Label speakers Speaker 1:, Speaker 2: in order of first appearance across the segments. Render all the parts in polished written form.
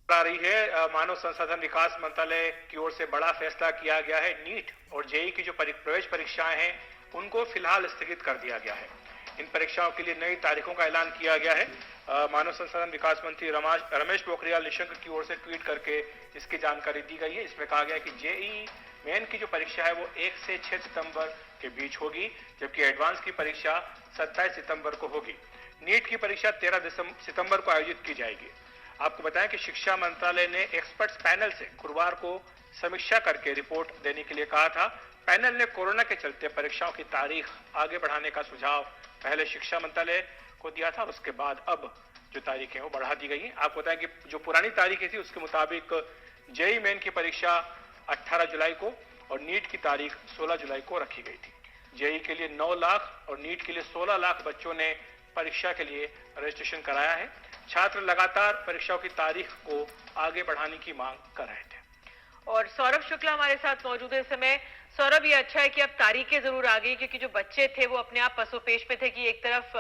Speaker 1: आ रही है। मानव संसाधन विकास मंत्रालय की ओर से बड़ा फैसला किया गया है। नीट और जेईई की जो प्रवेश परीक्षाएं हैं उनको फिलहाल स्थगित कर दिया गया है। इन परीक्षाओं के लिए नई तारीखों का ऐलान किया गया है। मानव संसाधन विकास मंत्री रमेश पोखरियाल निशंक की ओर से ट्वीट करके इसकी जानकारी दी गई है। इसमें कहा गया है कि जेईई मेन की जो परीक्षा है वो 1 से 6 सितंबर के बीच होगी, जबकि एडवांस की परीक्षा 27 सितंबर को होगी। नीट की परीक्षा 13 सितंबर को आयोजित की जाएगी। आपको बताएं कि शिक्षा मंत्रालय ने एक्सपर्ट्स पैनल से गुरुवार को समीक्षा करके रिपोर्ट देने के लिए कहा था। पैनल ने कोरोना के चलते परीक्षाओं की तारीख आगे बढ़ाने का सुझाव पहले शिक्षा मंत्रालय को दिया था, उसके बाद अब जो तारीखें वो बढ़ा दी गई हैं। आपको बताएं कि जो पुरानी तारीखें थी उसके मुताबिक जेईई मेन की परीक्षा 18 जुलाई को और नीट की तारीख 16 जुलाई को रखी गई थी। जेईई के लिए 9 लाख और नीट के लिए 16 लाख बच्चों ने परीक्षा के लिए रजिस्ट्रेशन कराया है। छात्र लगातार परीक्षाओं की तारीख को आगे बढ़ाने की मांग कर रहे थे।
Speaker 2: और सौरभ शुक्ला हमारे साथ मौजूद है इस समय। सौरभ, ये अच्छा है कि अब तारीखें जरूर आ गई, क्योंकि जो बच्चे थे वो अपने आप पसोपेश पे थे कि एक तरफ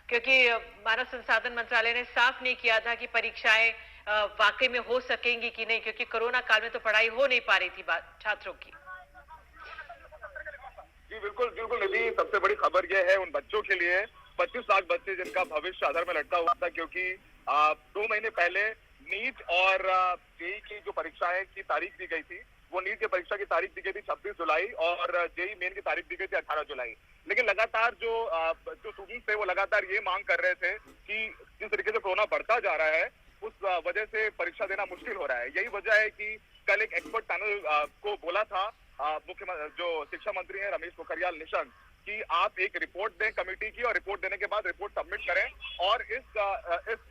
Speaker 2: क्योंकि मानव संसाधन मंत्रालय ने साफ नहीं किया था कि परीक्षाएं वाकई में हो सकेंगी कि नहीं, क्योंकि कोरोना काल में तो पढ़ाई हो नहीं पा रही थी छात्रों की।
Speaker 3: जी बिल्कुल बिल्कुल निधि, सबसे बड़ी खबर यह है उन बच्चों के लिए, 25 लाख बच्चे जिनका भविष्य आधार में लटका हुआ था, क्योंकि 2 महीने पहले नीट और जेईई की जो परीक्षाएं की तारीख दी गई थी, वो नीट की परीक्षा की तारीख दी गई थी 26 जुलाई और जेईई मेन की तारीख दी गई थी 18 जुलाई। लेकिन लगातार जो स्टूडेंट्स थे वो लगातार ये मांग कर रहे थे कि जिस तरीके से कोरोना बढ़ता जा रहा है उस वजह से परीक्षा देना मुश्किल हो रहा है। यही वजह है कि कल एक एक्सपर्ट पैनल को बोला था मुख्यमंत्री जो शिक्षा मंत्री हैं रमेश पोखरियाल निशंक कि आप एक रिपोर्ट दें कमेटी की, और रिपोर्ट देने के बाद रिपोर्ट सबमिट करें और इस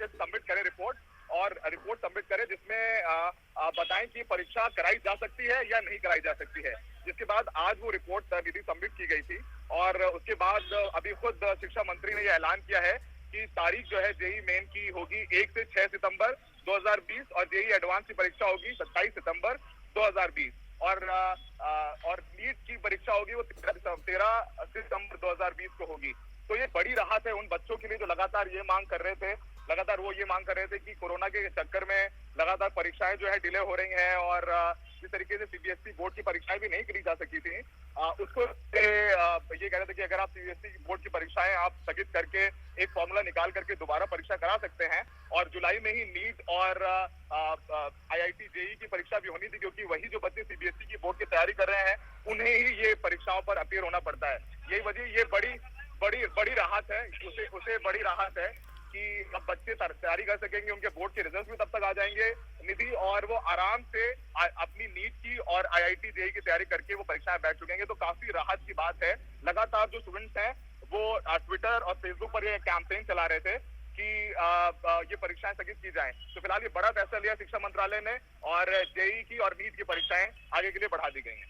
Speaker 3: सबमिट करें रिपोर्ट सबमिट करें जिसमें बताएं कि परीक्षा कराई जा सकती है या नहीं कराई जा सकती है। जिसके बाद आज वो रिपोर्ट निधि सबमिट की गई थी और उसके बाद अभी खुद शिक्षा मंत्री ने यह ऐलान किया है कि तारीख जो है जेईई मेन की होगी 1 से 6 सितंबर 2020 और जेईई एडवांस की परीक्षा होगी 27 सितंबर 2020 और नीट की परीक्षा होगी वो 13 सितंबर 2020 को होगी। तो ये बड़ी राहत है उन बच्चों के लिए जो लगातार ये मांग कर रहे थे, कि कोरोना के चक्कर में लगातार परीक्षाएं जो है डिले हो रही हैं और जिस तरीके से सीबीएसई बोर्ड की परीक्षाएं भी नहीं करी जा सकी थी, उसको ये कह रहे थे कि अगर आप सीबीएसई बोर्ड की परीक्षाएं आप स्थगित करके एक फॉर्मूला निकाल करके दोबारा परीक्षा करा सकते हैं और जुलाई में ही नीट और आईआईटी जेईई की परीक्षा भी होनी थी, क्योंकि वही जो बच्चे सीबीएसई की बोर्ड की तैयारी कर रहे हैं उन्हें ही ये परीक्षाओं पर अपीयर होना पड़ता है। यही वजह ये बड़ी राहत है, उसे बड़ी राहत है कि अब बच्चे तैयारी कर सकेंगे, उनके बोर्ड के रिजल्ट भी तब तक आ जाएंगे निधि, और वो आराम से अपनी नीट की और आईआईटी जेईई की तैयारी करके वो परीक्षाएं बैठ चुकेंगे। तो काफी राहत की बात है। लगातार जो स्टूडेंट्स हैं वो ट्विटर और फेसबुक पर ये कैंपेन चला रहे थे कि ये परीक्षाएं स्थगित की जाएं। तो फिलहाल ये बड़ा फैसला लिया शिक्षा मंत्रालय ने और जेईई की और नीट की परीक्षाएं आगे के लिए बढ़ा दी गई हैं।